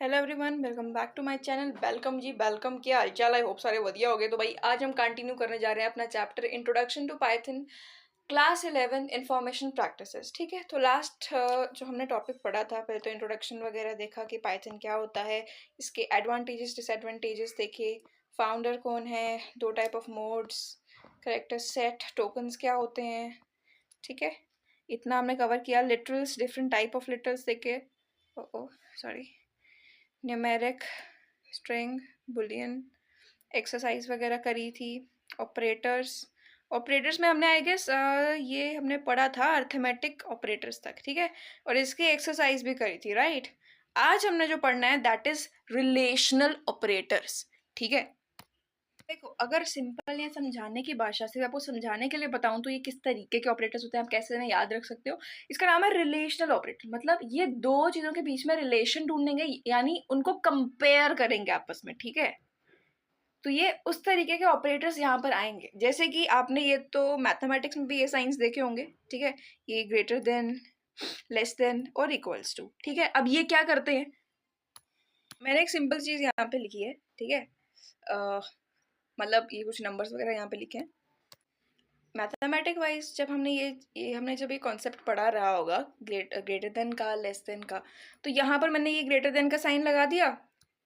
Hello everyone, welcome back to my channel. Welcome जी, welcome. क्या हालचाल? आई होप सारे बढ़िया हो गए। तो भाई आज हम कंटिन्यू करने जा रहे हैं अपना chapter introduction to Python class 11 information practices. ठीक है, तो लास्ट जो हमने टॉपिक पढ़ा था, पहले तो इंट्रोडक्शन वगैरह देखा कि पाइथन क्या होता है, इसके एडवांटेजेस डिसएडवांटेजेस देखे, फाउंडर कौन है, दो type of modes, character set, tokens क्या होते हैं। ठीक है, इतना हमने कवर किया। Literals, different type of literals देखे। Oh sorry, numeric, string, boolean, exercise वगैरह करी थी। ऑपरेटर्स, ऑपरेटर्स में हमने आई गेस ये हमने पढ़ा था अर्थमेटिक ऑपरेटर्स तक। ठीक है, और इसकी एक्सरसाइज भी करी थी, राइट। आज हमने जो पढ़ना है दैट इज रिलेशनल ऑपरेटर्स। ठीक है, देखो अगर सिंपल या समझाने की भाषा से आपको समझाने के लिए बताऊं तो ये किस तरीके के ऑपरेटर्स होते हैं, आप कैसे इन्हें याद रख सकते हो। इसका नाम है रिलेशनल ऑपरेटर। मतलब ये दो चीजों के बीच में रिलेशन ढूंढेंगे, यानी उनको कंपेयर करेंगे आपस में। ठीक है, तो ये उस तरीके के ऑपरेटर्स यहाँ पर आएंगे। जैसे कि आपने ये तो मैथमेटिक्स में भी ये साइंस देखे होंगे। ठीक है, ये ग्रेटर देन, लेस देन और इक्वल्स टू। ठीक है, अब ये क्या करते हैं, मैंने एक सिंपल चीज यहाँ पे लिखी है। ठीक है, मतलब ये कुछ नंबर्स वगैरह यहाँ पे लिखे हैं। मैथमेटिक वाइज जब हमने हमने जब ये कॉन्सेप्ट पढ़ा रहा होगा ग्रेटर देन का, लेस देन का, तो यहाँ पर मैंने ये ग्रेटर देन का साइन लगा दिया।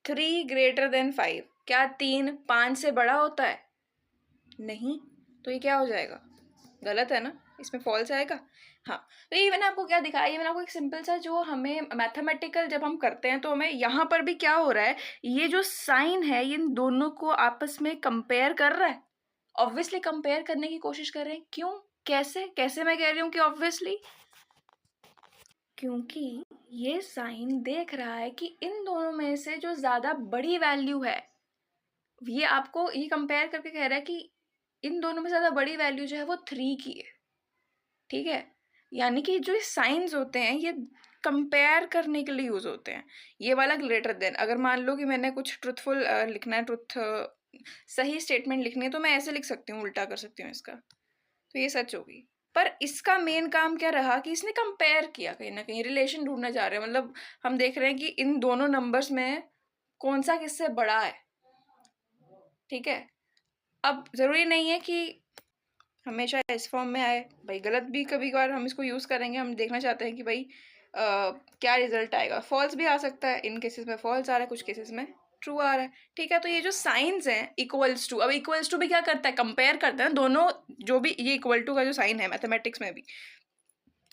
3 ग्रेटर देन 5, क्या 3 5 से बड़ा होता है? नहीं, तो ये क्या हो जाएगा? गलत है ना, इसमें फॉल्स आएगा। हाँ, तो ये मैंने आपको क्या दिखाया, ये मैंने आपको एक सिंपल सा, जो हमें मैथमेटिकल जब हम करते हैं तो हमें यहाँ पर भी क्या हो रहा है, ये जो साइन है इन दोनों को आपस में कंपेयर कर रहा है। ऑब्वियसली कंपेयर करने की कोशिश कर रहे हैं। क्यों, कैसे कैसे मैं कह रही हूँ कि ऑब्वियसली, क्योंकि ये साइन देख रहा है कि इन दोनों में से जो ज्यादा बड़ी वैल्यू है, ये आपको ये कंपेयर करके कह रहा है कि इन दोनों में ज्यादा बड़ी वैल्यू जो है वो 3 की है। ठीक है, यानी कि जो साइंस होते हैं ये कंपेयर करने के लिए यूज होते हैं। ये वाला ग्रेटर देन, अगर मान लो कि मैंने कुछ ट्रुथफुल लिखना है, सही स्टेटमेंट लिखनी है, तो मैं ऐसे लिख सकती हूँ, उल्टा कर सकती हूँ इसका, तो ये सच होगी। पर इसका मेन काम क्या रहा कि इसने कंपेयर किया, कहीं ना कहीं रिलेशन ढूंढना चाह रहे हैं। मतलब हम देख रहे हैं कि इन दोनों नंबर्स में कौन सा किससे बड़ा है। ठीक है, अब जरूरी नहीं है कि हमेशा इस फॉर्म में आए भाई, गलत भी कभी कभार हम इसको यूज करेंगे। हम देखना चाहते हैं कि भाई क्या रिजल्ट आएगा, फॉल्स भी आ सकता है। इन केसेस में फॉल्स आ रहा है, कुछ केसेस में ट्रू आ रहा है। ठीक है, तो ये जो साइंस है इक्वल्स टू, अब इक्वल्स टू भी क्या करता है, कंपेयर करता है दोनों। जो भी ये इक्वल टू का जो साइन है मैथमेटिक्स में भी,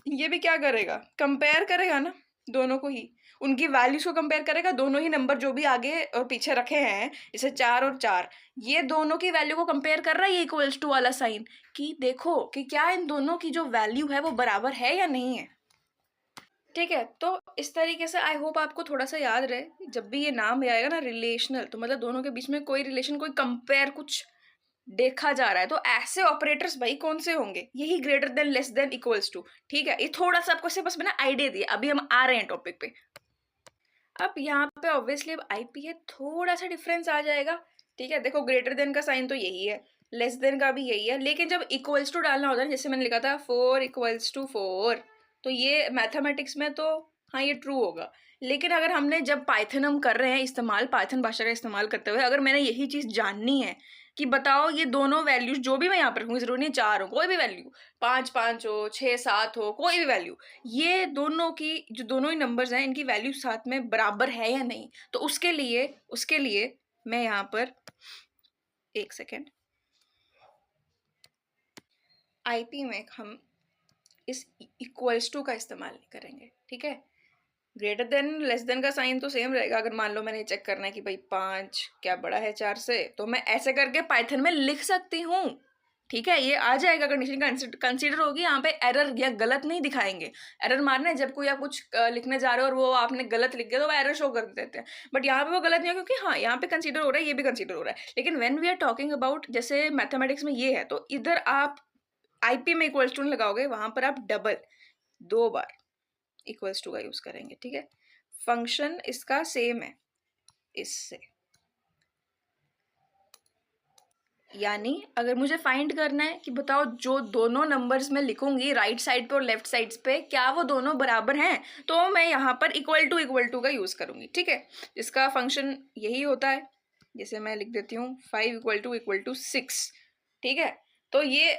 ये भी क्या करेगा, कंपेयर करेगा ना दोनों को ही, उनकी वैल्यूज को कंपेयर करेगा। दोनों ही नंबर जो भी आगे और पीछे रखे हैं, जैसे 4 और 4, ये दोनों की वैल्यू को कंपेयर कर रहा है ये इक्वल्स टू वाला साइन, कि देखो कि क्या इन दोनों की जो वैल्यू है वो बराबर है या नहीं है। ठीक है, तो इस तरीके से आई होप आपको थोड़ा सा याद रहे, जब भी ये नाम आएगा ना रिलेशनल, तो मतलब दोनों के बीच में कोई रिलेशन, कोई कंपेयर कुछ देखा जा रहा है, तो ऐसे ऑपरेटर्स भाई कौन से होंगे, यही greater than, less than, equals to. ठीक है, ये थोड़ा सा आपको से बस मैंने आइडिया दिया, अभी हम आ रहे हैं टॉपिक पे। अब यहाँ पे ऑब्वियसली अब आईपी है, थोड़ा सा डिफरेंस आ जाएगा। ठीक है, देखो ग्रेटर देन का साइन तो यही है, लेस देन का भी यही है, लेकिन जब इक्वल्स टू डालना होता है, जैसे मैंने लिखा था 4 इक्वल्स टू 4, तो ये मैथमेटिक्स में तो हाँ ये ट्रू होगा। लेकिन अगर हमने जब पाइथन हम कर रहे हैं इस्तेमाल, पाइथन भाषा का इस्तेमाल करते हुए, अगर मैंने यही चीज जाननी है कि बताओ ये दोनों वैल्यूज जो भी मैं यहाँ पर रखूंगी, जरूरी नहीं 4 हो, कोई भी वैल्यू, 5 5 हो, 6 7 हो, कोई भी वैल्यू, ये दोनों की जो दोनों ही नंबर्स हैं इनकी वैल्यू साथ में बराबर है या नहीं, तो उसके लिए मैं यहाँ पर एक सेकेंड, आईपी में हम इस इक्वल्स टू का इस्तेमाल नहीं करेंगे। ठीक है, ग्रेटर देन लेस देन का साइन तो सेम रहेगा। अगर मान लो मैंने चेक करना है कि भाई 5 क्या बड़ा है 4 से, तो मैं ऐसे करके पाइथन में लिख सकती हूँ। ठीक है, ये आ जाएगा, कंडीशन कंसीडर होगी, यहाँ पे एरर या गलत नहीं दिखाएंगे। एरर मारना है जब कोई आप कुछ लिखने जा रहे हो और वो आपने गलत लिख दिया तो वो एरर शो कर देते हैं, बट यहाँ पे वो गलत नहीं है, क्योंकि हाँ यहाँ पे कंसीडर हो रहा है, ये भी कंसीडर हो रहा है। लेकिन when we are talking about, जैसे मैथमेटिक्स में ये है, तो इधर आप आईपी में इक्वल्स टू लगाओगे, वहां पर आप डबल 2 बार इक्वल्स टू का यूज करेंगे। ठीक है, फंक्शन इसका सेम है इससे। यानी अगर मुझे फाइंड करना है कि बताओ जो दोनों नंबर्स में लिखूंगी राइट साइड पे और लेफ्ट साइड्स पे क्या वो दोनों बराबर हैं, तो मैं यहाँ पर इक्वल टू का यूज़ करूँगी, ठीक है। इसका फंक्शन यही होता है, जैसे मैं लिख देती हूँ 5 इक्वल टू 6, ठीक है। तो ये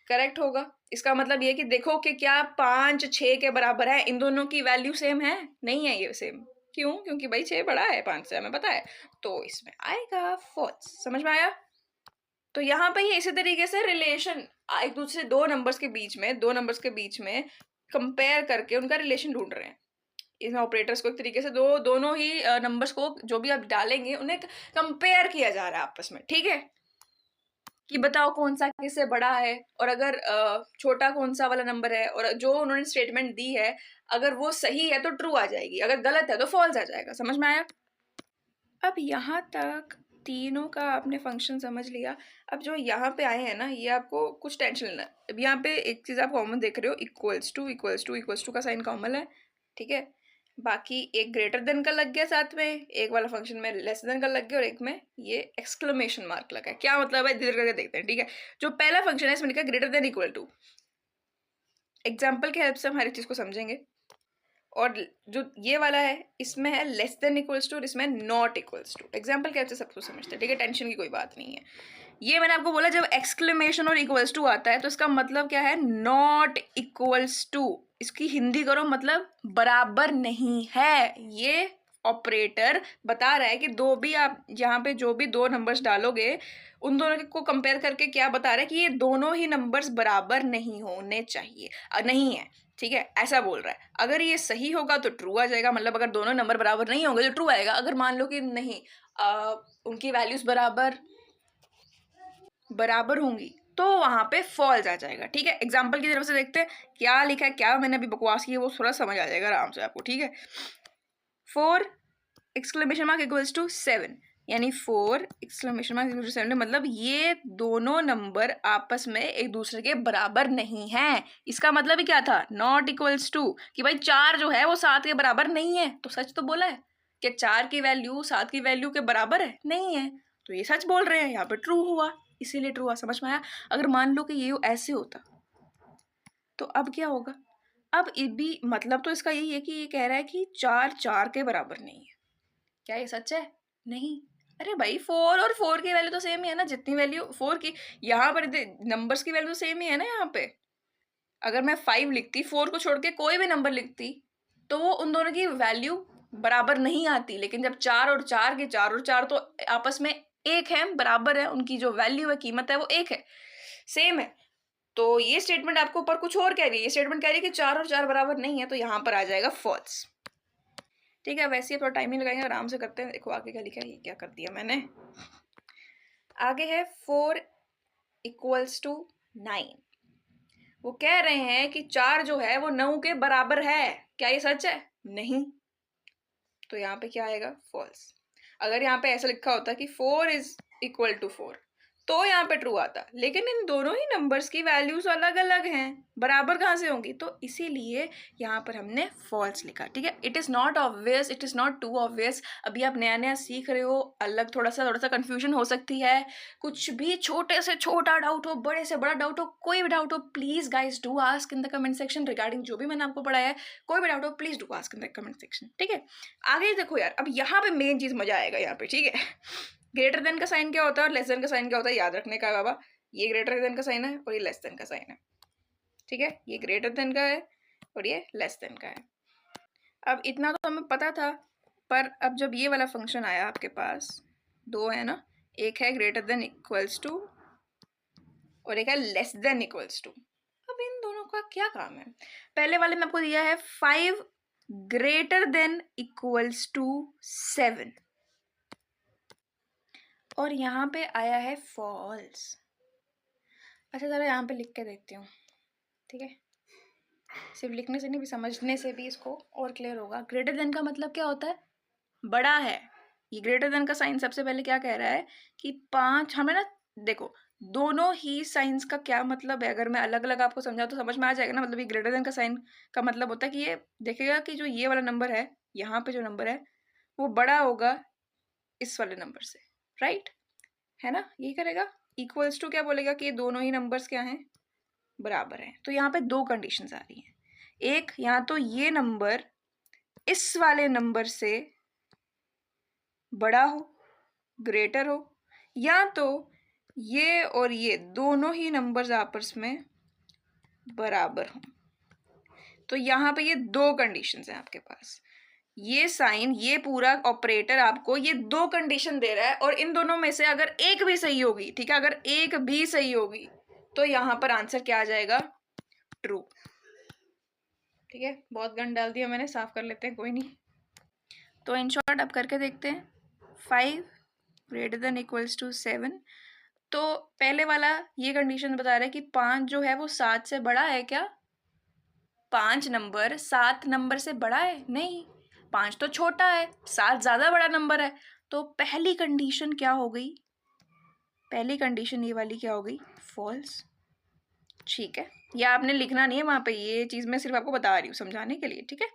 करेक्ट होगा। इसका मतलब ये कि देखो कि क्या 5 6 के बराबर है, इन दोनों की वैल्यू सेम है? नहीं है ये सेम। क्यों? क्योंकि भाई 6 बड़ा है 5 से, हमें पता है। तो इसमें आएगा फॉल्स। समझ में आया? तो यहाँ पे ही इसी तरीके से रिलेशन एक दूसरे दो नंबर्स के बीच में कंपेयर करके उनका रिलेशन ढूंढ रहे हैं। इन ऑपरेटर्स को एक तरीके से दोनों ही नंबर्स को जो भी आप डालेंगे उन्हें कंपेयर किया जा रहा है आपस में, ठीक है। कि बताओ कौन सा किससे बड़ा है, और अगर छोटा कौन सा वाला नंबर है, और जो उन्होंने स्टेटमेंट दी है अगर वो सही है तो ट्रू आ जाएगी, अगर गलत है तो फॉल्स आ जाएगा। समझ में आया? अब यहाँ तक तीनों का आपने फंक्शन समझ लिया। अब जो यहाँ पे आए हैं ना, ये आपको कुछ टेंशन लेना है। अब यहाँ पे एक चीज़ आप कॉमन देख रहे हो, इक्वल्स टू का साइन कॉमन है, ठीक है। बाकी एक ग्रेटर देन का लग गया साथ में, एक वाला फंक्शन में लेस देन का लग गया, और एक में ये एक्सक्लेमेशन मार्क लगा है। क्या मतलब है धीरे करके देखते हैं, ठीक है। जो पहला फंक्शन है इसमें लिखा greater than equal to, example की हेल्प से हम हर एक चीज़ को समझेंगे। और जो ये वाला है इसमें है लेस देन इक्वल्स टू और इसमें नॉट इक्वल्स टू। एग्जाम्पल कैसे सब कुछ समझते हैं, ठीक है, टेंशन की कोई बात नहीं है। ये मैंने आपको बोला जब एक्सक्लेमेशन और इक्वल्स टू आता है तो इसका मतलब क्या है, नॉट इक्वल्स टू। इसकी हिंदी करो मतलब बराबर नहीं है। ये ऑपरेटर बता रहा है कि दो भी आप यहाँ पे जो भी दो नंबर्स डालोगे उन दोनों को कंपेयर करके क्या बता रहा है कि ये दोनों ही नंबर्स बराबर नहीं होने चाहिए, नहीं है, ठीक है, ऐसा बोल रहा है। अगर ये सही होगा तो ट्रू आ जाएगा, मतलब अगर दोनों नंबर बराबर नहीं होंगे तो ट्रू आएगा। अगर मान लो कि नहीं उनकी वैल्यूज बराबर होंगी तो वहां पे फॉल्स आ जाएगा, ठीक है। एग्जाम्पल की तरफ से देखते हैं क्या लिखा है, क्या मैंने अभी बकवास की है वो थोड़ा समझ आ जाएगा आराम से आपको, ठीक है। 4 एक्सक्लेमेशन मार्क इक्वल्स टू 7, यानी 4 एक्सक्लेमेशन मार्क इक्वल टू 7 मतलब ये दोनों नंबर आपस में एक दूसरे के बराबर नहीं है। इसका मतलब ही क्या था, नॉट इक्वल्स टू, कि भाई 4 जो है वो 7 के बराबर नहीं है। तो सच तो बोला है कि 4 की वैल्यू 7 की वैल्यू के बराबर है, नहीं है, तो ये सच बोल रहे हैं, यहाँ पे ट्रू हुआ, इसीलिए ट्रू हुआ। समझ में आया? अगर मान लो कि ये ऐसे होता तो अब क्या होगा, अब ये भी मतलब तो इसका यही है कि ये कह रहा है कि 4 4 के बराबर नहीं है। क्या ये सच है? नहीं। अरे भाई 4 और 4 की वैल्यू तो सेम ही है ना, जितनी वैल्यू 4 की यहाँ पर नंबर्स की वैल्यू तो सेम ही है ना। यहाँ पे अगर मैं 5 लिखती, 4 को छोड़ के कोई भी नंबर लिखती तो वो उन दोनों की वैल्यू बराबर नहीं आती। लेकिन जब 4 और 4 तो आपस में एक है, बराबर है, उनकी जो वैल्यू है, कीमत है, वो एक है, सेम है। तो ये स्टेटमेंट आपको ऊपर कुछ और कह रही है, ये स्टेटमेंट कह रही है कि 4 और 4 बराबर नहीं है, तो यहाँ पर आ जाएगा फॉल्स, ठीक है। वैसे ही थोड़ा टाइम नहीं लगाएंगे, आराम से करते हैं। देखो आगे क्या लिखा है, ये क्या कर दिया मैंने। आगे है 4 इक्वल्स टू 9। वो कह रहे हैं कि 4 जो है वो 9 के बराबर है। क्या ये सच है? नहीं। तो यहाँ पे क्या आएगा, फॉल्स। अगर यहाँ पे ऐसा लिखा होता कि 4 इज इक्वल टू 4 तो यहाँ पे ट्रू आता, लेकिन इन दोनों ही नंबर्स की वैल्यूज अलग अलग हैं, बराबर कहाँ से होंगी, तो इसीलिए यहाँ पर हमने फॉल्स लिखा, ठीक है। It is not obvious, it is not too obvious. अभी आप नया नया सीख रहे हो, अलग थोड़ा सा कंफ्यूजन हो सकती है। कुछ भी छोटे से छोटा डाउट हो, बड़े से बड़ा डाउट हो, कोई भी डाउट हो, please guys do ask in the comment section regarding जो भी मैंने आपको पढ़ाया है। कोई भी डाउट हो please do ask in the comment section, ठीक है। आगे देखो यार, अब यहाँ पे मेन चीज़ मजा आएगा यहाँ पे, ठीक है। ग्रेटर देन का साइन क्या होता है और लेस देन का साइन क्या होता है, याद रखने का है बाबा। ये ग्रेटर देन का साइन है और ये लेस देन का साइन है, ठीक है। ये ग्रेटर देन का है और ये लेस देन का है। अब इतना तो हमें पता था, पर अब जब ये वाला फंक्शन आया आपके पास, दो है ना, एक है ग्रेटर देन इक्वल्स टू और एक है लेस देन इक्वल्स टू। अब इन दोनों का क्या काम है? पहले वाले में आपको दिया है 5 ग्रेटर देन इक्वल्स टू 7 और यहाँ पे आया है फॉल्स। अच्छा ज़रा यहाँ पे लिख के देखती हूँ, ठीक है। सिर्फ लिखने से नहीं भी समझने से भी इसको और क्लियर होगा। ग्रेटर देन का मतलब क्या होता है, बड़ा है। ये ग्रेटर देन का साइन सबसे पहले क्या कह रहा है कि 5, हमें ना देखो दोनों ही साइंस का क्या मतलब है, अगर मैं अलग अलग आपको समझाऊँ तो समझ में आ जाएगा ना। मतलब ये ग्रेटर देन का साइन का मतलब होता है कि ये देखेगा कि जो ये वाला नंबर है, यहाँ पे जो नंबर है वो बड़ा होगा इस वाले नंबर से, राइट है ना, यही करेगा। इक्वल्स टू क्या बोलेगा कि ये दोनों ही नंबर्स क्या हैं, बराबर हैं। तो यहाँ पे दो कंडीशंस आ रही हैं, एक या तो ये नंबर इस वाले नंबर से बड़ा हो, ग्रेटर हो, या तो ये और ये दोनों ही नंबर्स आपस में बराबर हों। तो यहाँ पे ये दो कंडीशंस हैं आपके पास। ये साइन, ये पूरा ऑपरेटर आपको ये दो कंडीशन दे रहा है, और इन दोनों में से अगर एक भी सही होगी, ठीक है, अगर एक भी सही होगी तो यहाँ पर आंसर क्या आ जाएगा, ट्रू। ठीक है, बहुत गन डाल दिया मैंने, साफ कर लेते हैं, कोई नहीं। तो इन शॉर्ट अब करके देखते हैं। 5 ग्रेटर देन इक्वल्स टू 7। तो पहले वाला ये कंडीशन बता रहा है कि 5 जो है वो 7 से बड़ा है क्या? 5 नंबर 7 नंबर से बड़ा है? नहीं, 5 तो छोटा है, 7 ज़्यादा बड़ा नंबर है। तो पहली कंडीशन क्या हो गई? पहली कंडीशन ये वाली क्या हो गई? फॉल्स। ठीक है, या आपने लिखना नहीं है वहाँ पे, ये चीज़ मैं सिर्फ आपको बता रही हूँ समझाने के लिए, ठीक है।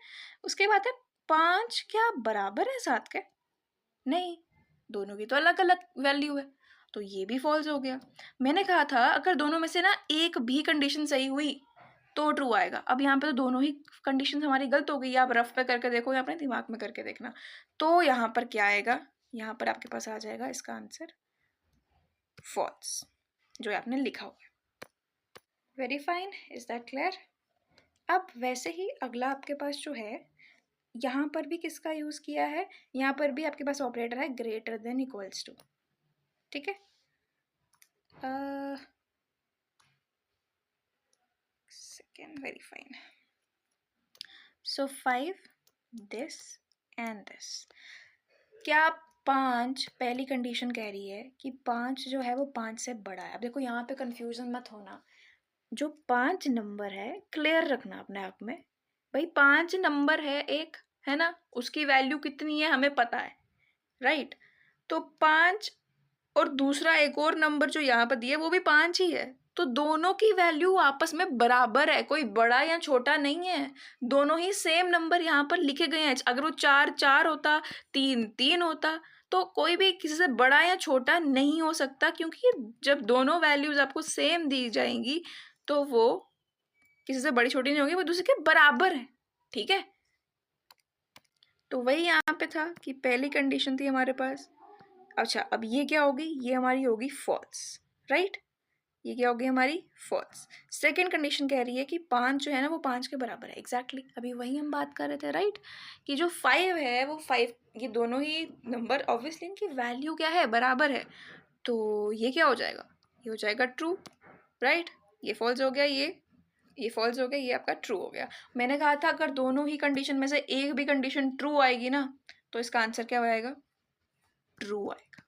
उसके बाद है 5 क्या बराबर है 7 के? नहीं, दोनों की तो अलग अलग वैल्यू है, तो ये भी फॉल्स हो गया। मैंने कहा था अगर दोनों में से ना एक भी कंडीशन सही हुई तो ट्रू आएगा। अब यहाँ पे तो दोनों ही कंडीशन हमारी गलत हो गई। आप रफ पे करके देखो या अपने दिमाग में करके देखना। तो यहाँ पर क्या आएगा? यहाँ पर आपके पास आ जाएगा इसका आंसर फॉल्स, जो आपने लिखा हुआ है। Very fine, is that clear? अब वैसे ही अगला आपके पास जो है, यहाँ पर भी किसका यूज़ किया है? यहाँ पर भी आपके पास ऑपरेटर है ग्रेटर देन इक्वल्स टू। ठीक है, second, very fine. So 5 this and this. क्या 5 पहली कंडीशन कह रही है कि 5 जो है वो 5 से बड़ा है। अब देखो यहाँ पे कंफ्यूजन मत होना, जो 5 नंबर है क्लियर रखना अपने आप में। भाई 5 नंबर है एक, है ना, उसकी वैल्यू कितनी है हमें पता है, राइट। तो 5 और दूसरा एक और नंबर जो यहाँ पर दिया वो भी 5 ही है, तो दोनों की वैल्यू आपस में बराबर है, कोई बड़ा या छोटा नहीं है, दोनों ही सेम नंबर यहाँ पर लिखे गए हैं। अगर वो 4 4 होता, 3 3 होता, तो कोई भी किसी से बड़ा या छोटा नहीं हो सकता, क्योंकि जब दोनों वैल्यूज आपको सेम दी जाएंगी तो वो किसी से बड़ी छोटी नहीं होगी, वो दूसरे के बराबर है। ठीक है, तो वही यहाँ पे था कि पहली कंडीशन थी हमारे पास। अच्छा, अब ये क्या होगी? ये हमारी होगी फॉल्स, राइट। ये क्या होगी हमारी? फॉल्स। सेकेंड कंडीशन कह रही है कि 5 जो है ना वो 5 के बराबर है। एग्जैक्टली अभी वही हम बात कर रहे थे, राइट, कि जो 5 है वो 5, ये दोनों ही नंबर ऑब्वियसली इनकी वैल्यू क्या है? बराबर है। तो ये क्या हो जाएगा? ये हो जाएगा ट्रू, राइट। ये फॉल्स हो गया, ये फॉल्स हो गया, ये आपका ट्रू हो गया। मैंने कहा था अगर दोनों ही कंडीशन में से एक भी कंडीशन ट्रू आएगी ना तो इसका आंसर क्या आएगा? ट्रू आएगा।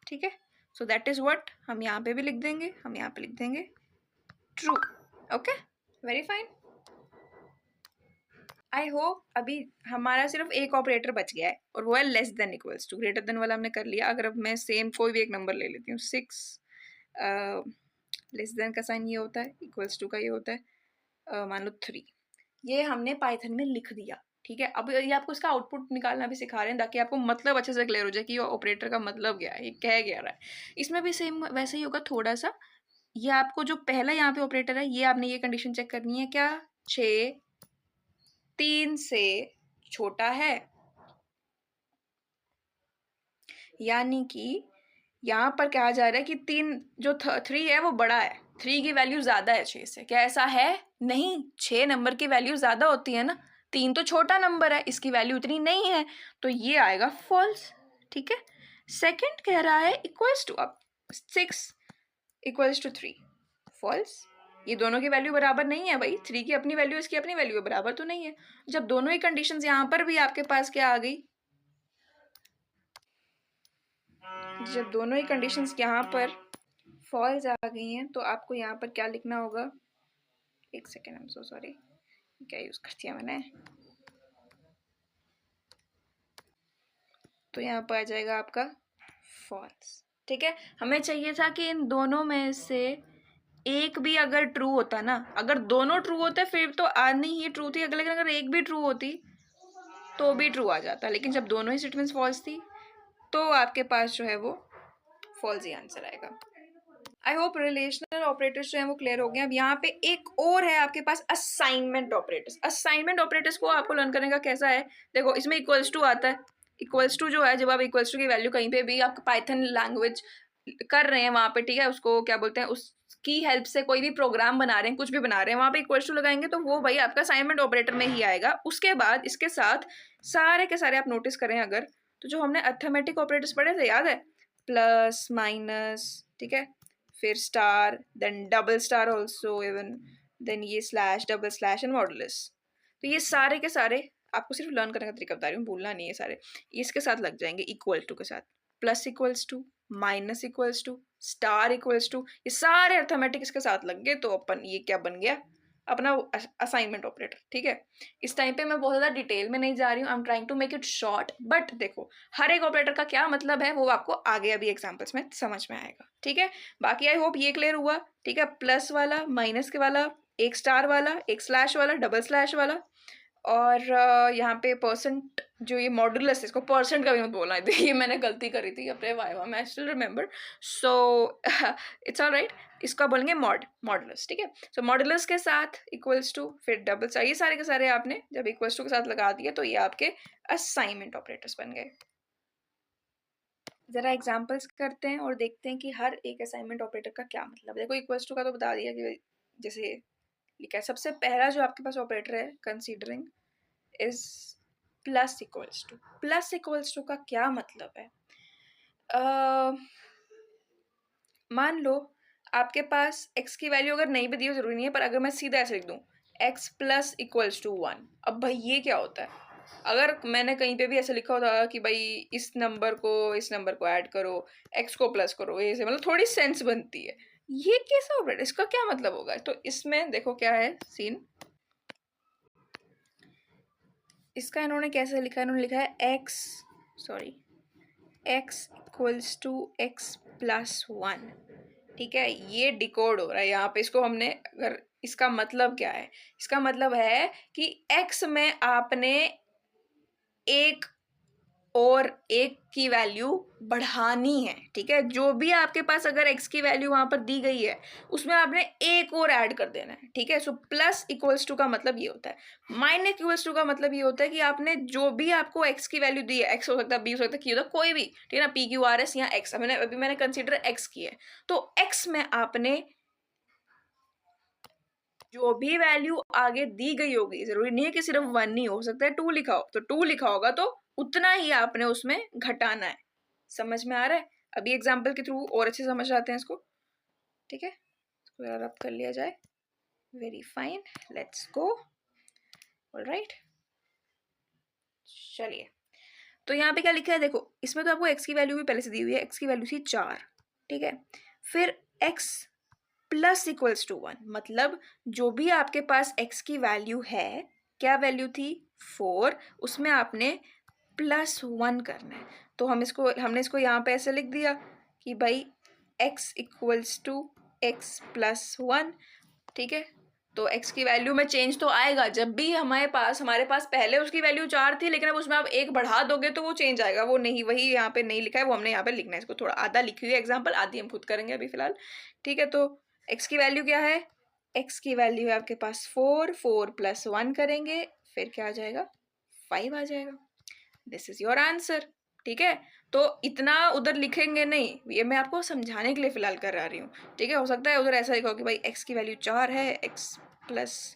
ठीक है, सो दैट इज व्हाट हम यहाँ पे भी लिख देंगे, हम यहाँ पे लिख देंगे true. Okay, very fine. I hope अभी हमारा सिर्फ एक ऑपरेटर बच गया है और वो है less than equals to. Greater than वाला हमने कर लिया। अगर अब मैं सेम कोई भी एक नंबर ले लेती हूँ, 6, लेस देन का साइन ये होता है, इक्वल्स टू का ये होता है, मान लो 3। ये हमने पाइथन में लिख दिया। ठीक है, अब ये आपको इसका आउटपुट निकालना भी सिखा रहे हैं ताकि आपको मतलब अच्छे से क्लियर हो जाए कि ये ऑपरेटर का मतलब क्या है, ये कह क्या रहा है। इसमें भी सेम वैसे ही होगा थोड़ा सा। ये आपको जो पहला यहाँ पे ऑपरेटर है, ये आपने ये कंडीशन चेक करनी है, क्या 6 3 से छोटा है, यानी कि यहाँ पर कहा जा रहा है कि 3 जो 3 है वो बड़ा है, 3 की वैल्यू ज़्यादा है 6 से। क्या ऐसा है? नहीं, 6 नंबर की वैल्यू ज़्यादा होती है ना, 3 तो छोटा नंबर है, इसकी वैल्यू इतनी नहीं है, तो ये आएगा फॉल्स। ठीक है, सेकंड कह रहा है इक्वल्स टू, अब 6 इक्वल्स टू 3, फॉल्स। ये दोनों की वैल्यू बराबर नहीं है भाई, 3 की अपनी वैल्यू, इसकी अपनी वैल्यू बराबर तो नहीं है। जब दोनों ही कंडीशंस यहाँ पर भी आपके पास क्या आ गई, जब दोनों ही कंडीशंस यहाँ पर फॉल्स आ गई हैं, तो आपको यहाँ पर क्या लिखना होगा? एक second, I am so sorry, क्या यूज़ कर दिया मैंने। तो यहाँ पर आ जाएगा आपका फॉल्स। ठीक है, हमें चाहिए था कि इन दोनों में से एक भी अगर ट्रू होता ना, अगर दोनों ट्रू होते फिर तो आनी ही ट्रू थी, लेकिन अगर एक भी ट्रू होती तो भी ट्रू आ जाता, लेकिन जब दोनों ही स्टेटमेंट्स फॉल्स थी तो आपके पास जो है वो फॉल्स ही आंसर आएगा। आई होप रिलेशनल ऑपरेटर्स जो है वो क्लियर हो गए। अब यहाँ पे एक और है आपके पास असाइनमेंट ऑपरेटर्स। असाइनमेंट ऑपरेटर्स को आपको लर्न करने का कैसा है, देखो इसमें इक्वल्स टू आता है। इक्वल्स टू जो है, जब आप इक्वल्स टू की वैल्यू कहीं पे भी आप पाइथन लैंग्वेज कर रहे हैं वहाँ पे, ठीक है, उसको क्या बोलते हैं, उसकी हेल्प से कोई भी प्रोग्राम बना रहे हैं, कुछ भी बना रहे हैं, वहाँ पे इक्वल्स टू लगाएंगे तो वो भाई आपका असाइनमेंट ऑपरेटर में ही आएगा। उसके बाद इसके साथ सारे के सारे आप नोटिस करें अगर, तो जो हमने अर्थमेटिक ऑपरेटर्स पढ़े थे याद है, प्लस माइनस, ठीक है, फिर star, then double star also even, then ये slash, double slash and modulus. तो ये सारे के सारे आपको सिर्फ लर्न करने का तरीका बता रही हूँ, भूलना नहीं है सारे। इसके साथ लग जाएंगे इक्वल टू के साथ, plus equals to, minus equals to, star equals to, ये सारे अर्थमेटिक इसके साथ लग गए, तो अपन ये क्या बन गया, अपना असाइनमेंट ऑपरेटर। ठीक है, इस टाइम पे मैं बहुत ज़्यादा डिटेल में नहीं जा रही हूँ, I am trying to make it short, but देखो हर एक ऑपरेटर का क्या मतलब है वो आपको आगे अभी एग्जाम्पल्स में समझ में आएगा। ठीक है, बाकी आई होप ये क्लियर हुआ। ठीक है, प्लस वाला, माइनस के वाला, एक स्टार वाला, एक स्लैश वाला, डबल स्लैश वाला, और यहाँ पे परसेंट जो ये मॉडुलस है, इसको परसेंट का भी मत बोलना है, ये मैंने गलती करी थी अपने वाइवा में, I still remember, so it's all right. इसका बोलेंगे मॉडुलस। ठीक है, सो मॉडुलस के साथ इक्वल्स टू, फिर डबल, ये सारे के सारे आपने जब इक्वल्स टू के साथ लगा दिया तो ये आपके असाइनमेंट ऑपरेटर्स बन गए। जरा एग्जाम्पल्स करते हैं और देखते हैं कि हर एक असाइनमेंट ऑपरेटर का क्या मतलब। देखो इक्वल्स टू का तो बता दिया कि जैसे लिखा है, सबसे पहला जो आपके पास ऑपरेटर है considering is plus equals to. Plus equals to का क्या मतलब है, मान लो आपके पास x की वैल्यू अगर नहीं भी दी हो, जरूरी नहीं है, पर अगर मैं सीधा ऐसे लिख दूं x प्लस इक्वल्स टू 1, अब भाई ये क्या होता है, अगर मैंने कहीं पे भी ऐसे लिखा होता कि भाई इस नंबर को ऐड करो, x को प्लस करो, ये से मतलब थोड़ी सेंस बनती है। ये कैसा ऑपरेटर, इसका क्या मतलब होगा, तो इसमें देखो क्या है सीन, इसका इन्होंने कैसे लिखा है, इन्होंने लिखा है x equals to x plus 1। ठीक है, ये डिकोड हो रहा है यहाँ पे, इसको हमने अगर, इसका मतलब क्या है, इसका मतलब है कि x में आपने एक और एक की वैल्यू बढ़ानी है। ठीक है, जो भी आपके पास अगर x की वैल्यू वहां पर दी गई है उसमें आपने एक और ऐड कर देना है। ठीक है, सो प्लस इक्वल्स टू का मतलब ये होता है। माइनस इक्वल्स टू का मतलब ये होता है कि आपने जो भी आपको x की वैल्यू दी है, x हो सकता है, b हो सकता है, q हो सकता है, कोई भी, ठीक है ना, p q r s या x, अभी मैंने कंसिडर x की है, तो x में आपने जो भी वैल्यू आगे दी गई होगी, जरूरी नहीं है कि सिर्फ 1 ही हो सकता है 2 लिखा हो, तो 2 लिखा होगा तो उतना ही आपने उसमें घटाना है। समझ में आ रहा है, अभी एग्जाम्पल के थ्रू और अच्छे समझ आते हैं इसको। ठीक है, इसको रब कर लिया जाए, very fine, let's go. Alright, चलिए, तो यहाँ पे क्या लिखा है, देखो इसमें तो आपको x की वैल्यू भी पहले से दी हुई है, x की वैल्यू थी 4। ठीक है, फिर x प्लस इक्वल्स टू 1, मतलब जो भी आपके पास x की वैल्यू है, क्या वैल्यू थी 4, उसमें आपने प्लस 1 करना है। तो हमने इसको यहाँ पे ऐसे लिख दिया कि भाई x equals to x plus 1। ठीक है, तो x की वैल्यू में चेंज तो आएगा, जब भी हमारे पास पहले उसकी वैल्यू 4 थी, लेकिन अब उसमें आप 1 बढ़ा दोगे तो वो चेंज आएगा, वो नहीं, वही यहाँ पे नहीं लिखा है, वो हमने यहाँ पे लिखना है, इसको थोड़ा आधा लिखी हुई है एग्जाम्पल, आधी हम खुद करेंगे अभी फिलहाल। ठीक है, तो x की वैल्यू क्या है, x की वैल्यू है आपके पास 4 प्लस 1 करेंगे, फिर क्या आ जाएगा, 5 आ जाएगा। This is your answer. ठीक है, तो इतना उधर लिखेंगे नहीं, ये मैं आपको समझाने के लिए फिलहाल करा रही हूँ। ठीक है, हो सकता है उधर ऐसा लिखा हो कि भाई x की वैल्यू 4 है, x प्लस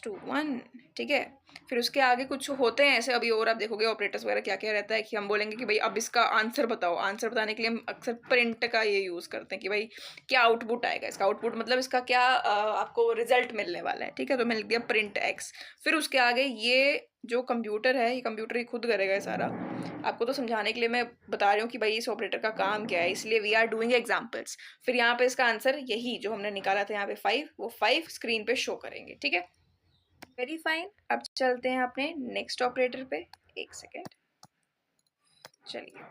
टू 1। ठीक है, फिर उसके आगे कुछ होते हैं ऐसे, अभी और आप देखोगे ऑपरेटर्स वगैरह क्या क्या रहता है, कि हम बोलेंगे कि भाई अब इसका आंसर बताओ। आंसर बताने के लिए हम अक्सर प्रिंट का ये यूज़ करते हैं कि भाई क्या आउटपुट आएगा, इसका आउटपुट मतलब इसका क्या आपको रिजल्ट मिलने वाला है। ठीक है, तो मैंने लिख दिया प्रिंट x, फिर उसके आगे ये जो कंप्यूटर है, ये कंप्यूटर ही खुद करेगा ये सारा, आपको तो समझाने के लिए मैं बता रही हूँ कि भाई इस ऑपरेटर का काम क्या है, इसलिए वी आर डूइंग एग्जाम्पल्स। फिर यहाँ पे इसका आंसर यही जो हमने निकाला था यहाँ पे 5, वो 5 स्क्रीन पे शो करेंगे। ठीक है, वेरी फाइन, अब चलते हैं अपने नेक्स्ट ऑपरेटर पे, एक सेकेंड। चलिए,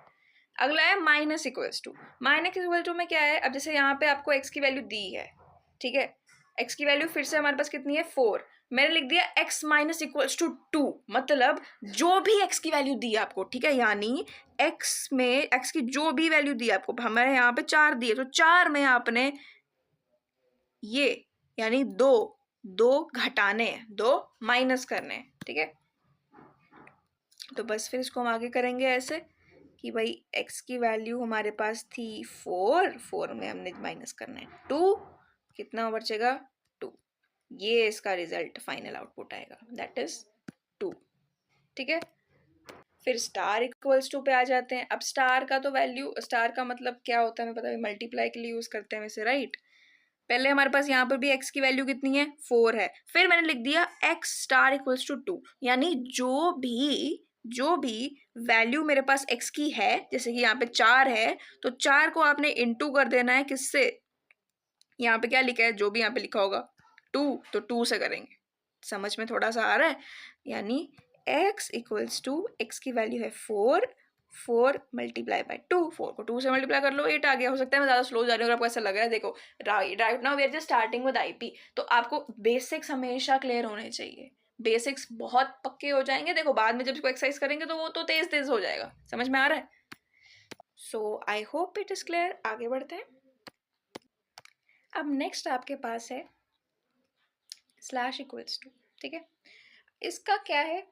अगला है minus equals to. Minus equal to में क्या है, अब जैसे यहाँ पे आपको x की वैल्यू दी है, ठीक है, x की वैल्यू फिर से हमारे पास कितनी है 4, मैंने लिख दिया x माइनस इक्वल्स टू 2, मतलब जो भी x की वैल्यू दी है आपको, ठीक है, यानी x में x की जो भी वैल्यू दी है आपको, हमारे यहाँ पे 4 दिए, तो 4 में आपने ये यानी 2 घटाने हैं, 2 माइनस करने हैं, ठीक है। तो बस फिर इसको हम आगे करेंगे ऐसे कि भाई x की वैल्यू हमारे पास थी 4 में हमने माइनस करना है 2, कितना बचेगा 2, ये इसका रिजल्ट फाइनल आउटपुट आएगा, दैट इज 2, ठीक है। फिर स्टार इक्वल्स टू पे आ जाते हैं। अब स्टार का तो वैल्यू, स्टार का मतलब क्या होता है हमें पता है, मल्टीप्लाई के लिए यूज करते हैं वैसे, राइट। पहले हमारे पास यहाँ पर भी x की वैल्यू कितनी है 4 है, फिर मैंने लिख दिया x स्टार इक्वल्स टू 2, यानी जो भी वैल्यू मेरे पास x की है, जैसे कि यहाँ पे 4 है तो 4 को आपने इनटू कर देना है किससे, यहाँ पे क्या लिखा है, जो भी यहाँ पे लिखा होगा 2, तो 2 से करेंगे। समझ में थोड़ा सा आ रहा है, यानी x इक्वल्स टू, x की वैल्यू है 4 मल्टीप्लाई बाय 2, 4 को 2 से मल्टीप्लाई कर लो, 8 आ गया। हो सकता है मैं ज़्यादा स्लो जा रही हूँ, अगर आपको ऐसा लग रहा है, देखो right now we are just starting with IP, तो आपको बेसिक्स हमेशा क्लियर होने चाहिए, बेसिक्स बहुत पक्के हो जाएंगे, देखो बाद में जब इसको एक्सरसाइज करेंगे तो वो तो तेज तेज हो जाएगा। समझ में आ रहा है? So I hope it is clear. आगे बढ़ते हैं। अब नेक्स्ट आपके पास है स्लैश इक्वल्स टू, ठीक है। इसका क्या है,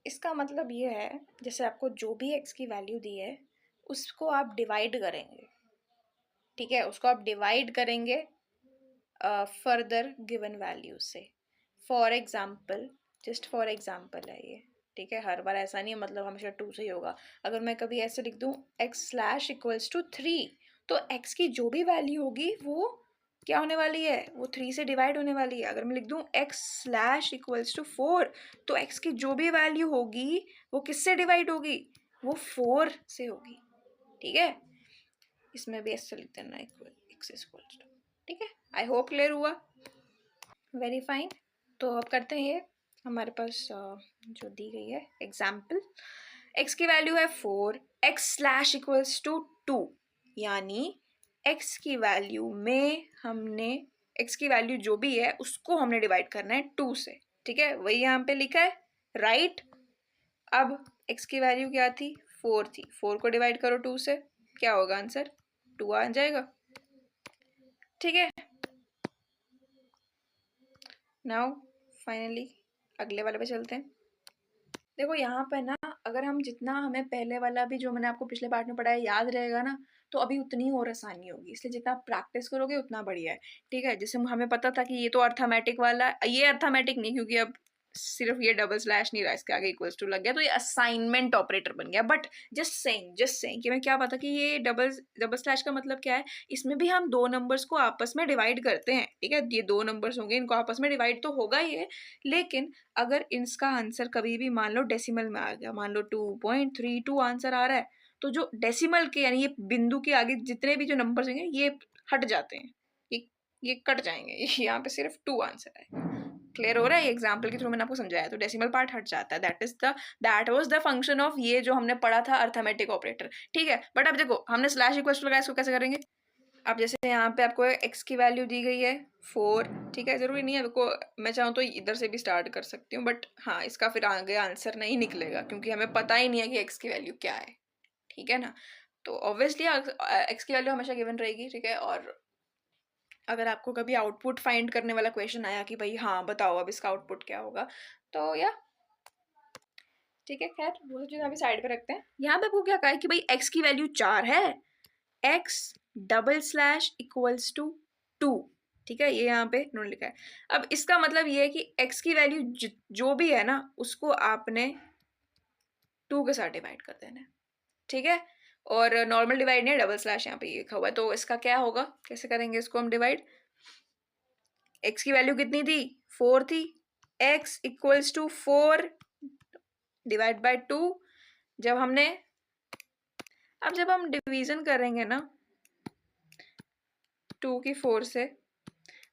इसका मतलब ये है जैसे आपको जो भी x की वैल्यू दी है उसको आप डिवाइड करेंगे, ठीक है, उसको आप डिवाइड करेंगे फर्दर गिवन वैल्यू से। For example, just for example है ये, ठीक है, हर बार ऐसा नहीं है मतलब हमेशा 2 से ही होगा। अगर मैं कभी ऐसे लिख दूँ x स्लैश इक्वल्स टू 3, तो x की जो भी वैल्यू होगी वो क्या होने वाली है, वो 3 से डिवाइड होने वाली है। अगर मैं लिख दूँ x स्लैश इक्वल्स टू 4, तो x की जो भी वैल्यू होगी वो किससे डिवाइड होगी, वो 4 से होगी, ठीक है। इसमें भी ऐसे लिख देना इक्वल x इक्वल्स टू, ठीक है। आई होप क्लियर हुआ, वेरी फाइन। तो अब करते हैं ये, हमारे पास जो दी गई है एग्जाम्पल, x की वैल्यू है 4, x स्लैश इक्वल्स टू 2, यानी x की वैल्यू में हमने x की वैल्यू जो भी है उसको हमने डिवाइड करना है 2 से, ठीक है, वही यहाँ पे लिखा है, राइट। अब x की वैल्यू क्या थी, 4 थी, 4 को डिवाइड करो 2 से, क्या होगा आंसर, 2 आ जाएगा, ठीक है। नाउ फाइनली अगले वाले पे चलते हैं। देखो यहाँ पे ना, अगर हम जितना हमें पहले वाला भी जो मैंने आपको पिछले पार्ट में पढ़ाया याद रहेगा ना, तो अभी उतनी और आसानी होगी, इसलिए जितना आप प्रैक्टिस करोगे उतना बढ़िया है, ठीक है। जैसे हमें पता था कि ये तो अर्थमेटिक वाला, ये अर्थमेटिक नहीं, क्योंकि अब सिर्फ ये डबल स्लैश नहीं रहा, इसके आगे इक्वल्स टू लग गया, तो ये असाइनमेंट ऑपरेटर बन गया। बट जस्ट सेइंग कि मैं क्या पता कि ये डबल स्लैश का मतलब क्या है, इसमें भी हम 2 नंबर्स को आपस में डिवाइड करते हैं, ठीक है, ये 2 नंबर्स होंगे, इनको आपस में डिवाइड तो होगा ही है, लेकिन अगर इसका आंसर कभी भी मान लो डेसिमल में आ गया, मान लो 2.32 आंसर आ रहा है, तो जो डेसिमल के यानी ये बिंदु के आगे जितने भी जो नंबर्स होंगे ये हट जाते हैं, ये कट जाएंगे, यहाँ पे सिर्फ 2 आंसर है। क्लियर हो रहा है? ये एग्जाम्पल के थ्रू मैंने आपको समझाया, तो डेसिमल पार्ट हट जाता है, that was the function of ये जो हमने पढ़ा था अर्थमेटिक ऑपरेटर, ठीक है। बट अब देखो हमने स्लैश इक्वल टू लगाया, इसको कैसे करेंगे। अब जैसे यहाँ पे आपको x की वैल्यू दी गई है 4, ठीक है, जरूरी नहीं है आपको, मैं चाहूँ तो इधर से भी स्टार्ट कर सकती हूँ, बट हाँ इसका फिर आगे आंसर नहीं निकलेगा क्योंकि हमें पता ही नहीं है कि x की वैल्यू क्या है, ठीक है ना। तो ऑब्वियसली x की वैल्यू हमेशा गिवन रहेगी, ठीक है। और अगर आपको कभी आउटपुट फाइंड करने वाला क्वेश्चन आया कि भाई हाँ बताओ अब इसका आउटपुट क्या होगा, तो या ठीक है, खैर वो सब चीज़ अभी साइड पे रखते हैं। यहाँ पे आपको क्या कहा है कि भाई x की वैल्यू 4 है, x double slash equals to 2, ठीक है, ये यहाँ पे इन्होंने लिखा है। अब इसका मतलब ये है कि x की वैल्यू जो भी है ना उसको आपने 2 के साथ डिवाइड कर देना है, ठीक है। और नॉर्मल डिवाइड नहीं है, डबल स्लैश यहाँ पे लिखा हुआ है, तो इसका क्या होगा, कैसे करेंगे इसको हम डिवाइड। x की वैल्यू कितनी थी, 4 थी, x equals to 4 divide by 2, जब हम डिवीजन करेंगे ना 2 की 4 से,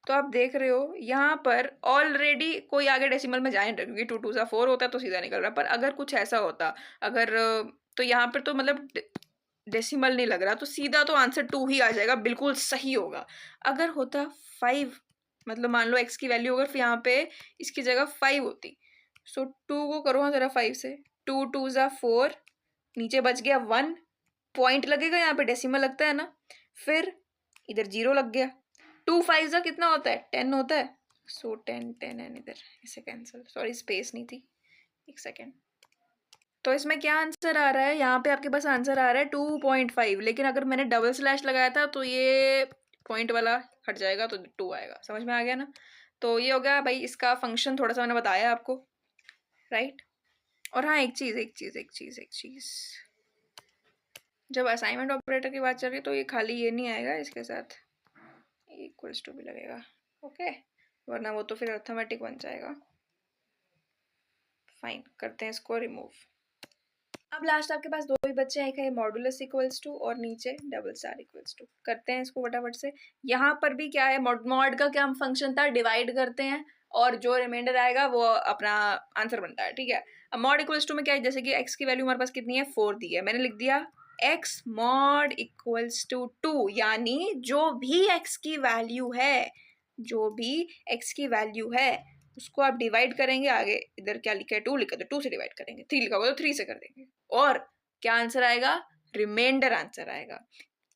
तो आप देख रहे हो यहाँ पर ऑलरेडी कोई आगे डेसिमल में जाए, क्योंकि 2 2 सा 4 होता है तो सीधा निकल रहा है। पर अगर कुछ ऐसा होता, अगर तो यहाँ पर तो मतलब डेसिमल नहीं लग रहा, तो सीधा तो आंसर 2 ही आ जाएगा, बिल्कुल सही होगा। अगर होता 5 मतलब मान लो x की वैल्यू अगर यहाँ पे इसकी जगह 5 होती, सो 2 को करो हाँ जरा 5 से, 2 2 ज़ा 4, नीचे बच गया 1, पॉइंट लगेगा यहाँ पे, डेसिमल लगता है ना, फिर इधर 0 लग गया, 2 5 ज़ा कितना होता है, 10 होता है, सो 10 10 एंड इधर ऐसे कैंसिल, सॉरी स्पेस नहीं थी, एक सेकेंड। तो इसमें क्या आंसर आ रहा है, यहाँ पे आपके पास आंसर आ रहा है 2.5, लेकिन अगर मैंने डबल स्लैश लगाया था तो ये पॉइंट वाला हट जाएगा तो 2 आएगा, समझ में आ गया ना। तो ये हो गया भाई इसका फंक्शन, थोड़ा सा मैंने बताया आपको, राइट। और हाँ एक चीज़, जब असाइनमेंट ऑपरेटर की बात चल रही है तो ये खाली ये नहीं आएगा, इसके साथ इक्वल्स टू भी लगेगा, ओके, वरना वो तो फिर अर्थमेटिक बन जाएगा। फाइन, करते हैं इसको रिमूव। अब लास्ट आपके पास दो ही बच्चे हैं, एक है मॉडुलस इक्वल्स टू और नीचे डबल स्टार इक्वल्स टू। करते हैं इसको फटाफट से। यहाँ पर भी क्या है, मॉड का क्या फंक्शन था, डिवाइड करते हैं और जो रिमाइंडर आएगा वो अपना आंसर बनता है, ठीक है। अब मॉड इक्वल्स टू में क्या है, जैसे कि एक्स की वैल्यू हमारे पास कितनी है 4 दी है, मैंने लिख दिया एक्स मॉड इक्वल्स टू 2, यानी जो भी एक्स की वैल्यू है, जो भी एक्स की वैल्यू है उसको आप डिवाइड करेंगे, आगे इधर क्या लिखा है 2 लिखा है तो 2 से डिवाइड करेंगे, 3 लिखा होगा तो 3 से कर देंगे, और क्या आंसर आएगा, रिमाइंडर आंसर आएगा,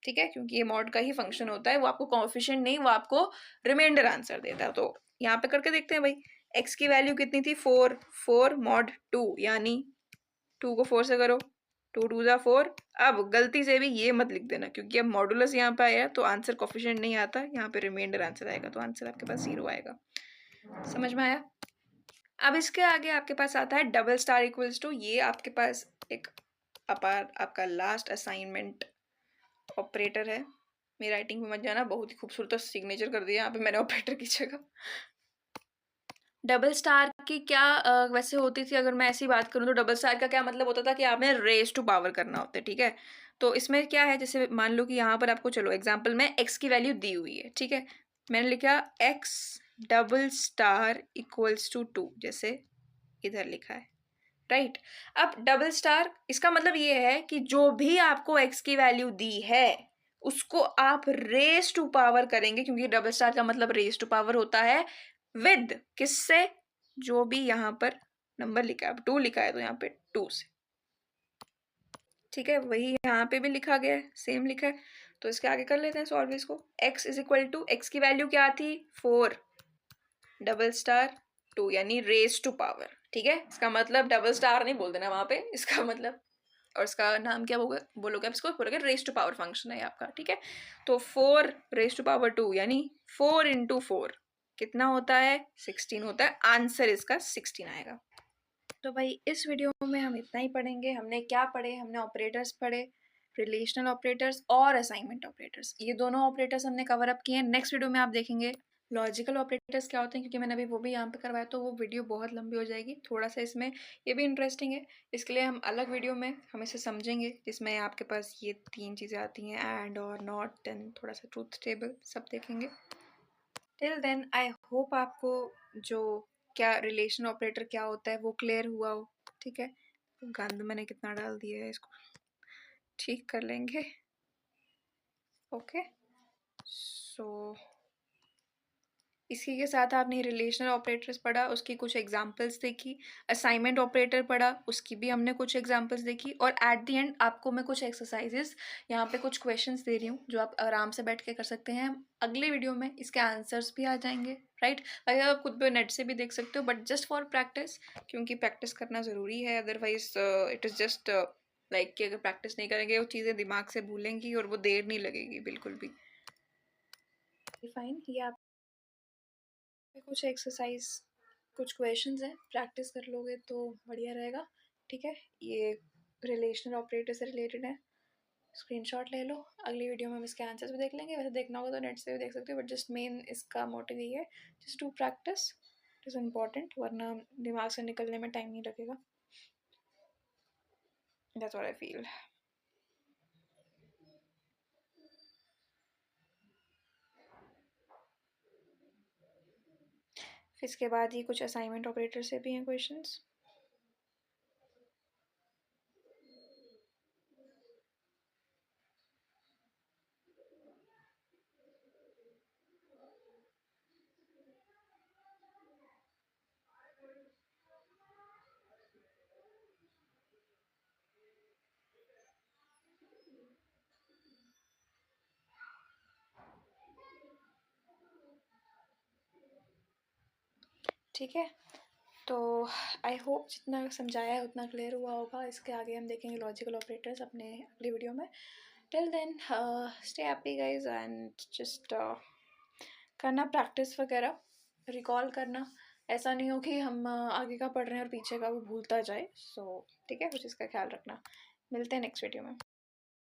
ठीक है, क्योंकि ये मॉड का ही फंक्शन होता है, वो आपको कोएफिशिएंट नहीं, वो आपको रिमाइंडर आंसर देता है। तो यहाँ पे करके देखते हैं भाई, एक्स की वैल्यू कितनी थी 4, 4 मॉड 2, यानी 2 को 4 से करो, 2 2 ज़ा 4। अब गलती से भी ये मत लिख देना, क्योंकि अब मॉडुलस यहाँ पे आया तो आंसर कोएफिशिएंट नहीं आता, यहाँ पे रिमाइंडर आंसर आएगा, तो आंसर आपके पास 0 आएगा। समझ में आया। अब इसके आगे आपके पास आता है डबल स्टार इक्वल्स टू, ये आपके पास एक अपार आपका लास्ट असाइनमेंट ऑपरेटर है। मेरी राइटिंग में मत जाना, बहुत ही खूबसूरत सिग्नेचर कर दिया यहाँ पे मैंने ऑपरेटर की जगह। डबल स्टार की क्या वैसे होती थी, अगर मैं ऐसी बात करूँ तो डबल स्टार का क्या मतलब होता था कि आपने रेज टू पावर करना होता है, ठीक है। तो इसमें क्या है, जैसे मान लो कि यहाँ पर आपको, चलो एग्जाम्पल में एक्स की वैल्यू दी हुई है, ठीक है, मैंने लिखा x double star equals to 2, जैसे इधर लिखा है, राइट। अब डबल स्टार इसका मतलब ये है कि जो भी आपको एक्स की वैल्यू दी है उसको आप रेज टू पावर करेंगे, क्योंकि डबल स्टार का मतलब रेज टू पावर होता है, विद किससे, जो भी यहाँ पर नंबर लिखा है, 2 लिखा है तो यहाँ पे 2 से, ठीक है, वही यहाँ पे भी लिखा गया है, सेम लिखा है। तो इसके आगे कर लेते हैं सॉल्व इसको। x is equal to, x की वैल्यू क्या थी 4 डबल स्टार 2, यानी रेज टू पावर, ठीक है। इसका मतलब डबल स्टार नहीं बोल देना वहां पे, इसका मतलब, और इसका नाम क्या बोलोगे आप, इसको बोलोगे रेज टू पावर फंक्शन है आपका, ठीक है। तो 4 रेज टू पावर 2 यानी 4 इंटू 4 कितना होता है, 16 होता है, आंसर इसका 16 आएगा। तो भाई इस वीडियो में हम इतना ही पढ़ेंगे। हमने क्या पढ़े, हमने ऑपरेटर्स पढ़े, रिलेशनल ऑपरेटर्स और असाइनमेंट ऑपरेटर्स, ये दोनों ऑपरेटर्स हमने कवर अप किए हैं। नेक्स्ट वीडियो में आप देखेंगे लॉजिकल ऑपरेटर्स क्या होते हैं, क्योंकि मैंने अभी वो भी यहाँ पे करवाया तो वो वीडियो बहुत लंबी हो जाएगी, थोड़ा सा इसमें ये भी इंटरेस्टिंग है, इसके लिए हम अलग वीडियो में हम इसे समझेंगे, जिसमें आपके पास ये 3 चीज़ें आती हैं, एंड और नॉट, एंड थोड़ा सा ट्रूथ टेबल, सब देखेंगे। टिल देन आई होप आपको जो क्या रिलेशन ऑपरेटर क्या होता है वो क्लियर हुआ हो, ठीक है। गंद मैंने कितना डाल दिया है, इसको ठीक कर लेंगे, ओके। सो इसी के साथ आपने रिलेशनल ऑपरेटर्स पढ़ा, उसकी कुछ एग्जांपल्स देखी, असाइनमेंट ऑपरेटर पढ़ा, उसकी भी हमने कुछ एग्जांपल्स देखी, और एट द एंड आपको मैं कुछ एक्सरसाइजेस यहाँ पे कुछ क्वेश्चंस दे रही हूँ जो आप आराम से बैठ के कर सकते हैं। अगले वीडियो में इसके आंसर्स भी आ जाएंगे, राइट। अगर आप खुद पे नेट से भी देख सकते हो, बट जस्ट फॉर प्रैक्टिस, क्योंकि प्रैक्टिस करना ज़रूरी है, otherwise it is just like कि अगर प्रैक्टिस नहीं करेंगे वो चीज़ें दिमाग से भूलेंगी और वो देर नहीं लगेगी बिल्कुल भी। फाइन, ये आप कुछ एक्सरसाइज कुछ क्वेश्चंस हैं, प्रैक्टिस कर लोगे तो बढ़िया रहेगा, ठीक है। ये रिलेशनल ऑपरेटर से रिलेटेड है, स्क्रीनशॉट ले लो। अगली वीडियो में हम इसके आंसर्स भी देख लेंगे, वैसे देखना होगा तो नेट से भी देख सकते हो, बट जस्ट मेन इसका मोटिव यही है, just do practice, it is important, वरना दिमाग से निकलने में टाइम नहीं लगेगा। That's what I feel. फिर इसके बाद ही कुछ असाइनमेंट ऑपरेटर से भी हैं क्वेश्चंस। ठीक है, तो आई होप जितना समझाया है उतना क्लियर हुआ होगा। इसके आगे हम देखेंगे लॉजिकल ऑपरेटर्स अपने अगली वीडियो में। Till then stay happy guys and just करना प्रैक्टिस वगैरह, रिकॉल करना। ऐसा नहीं हो कि हम आगे का पढ़ रहे हैं और पीछे का वो भूलता जाए। सो ठीक है, कुछ इसका ख्याल रखना। मिलते हैं नेक्स्ट वीडियो में।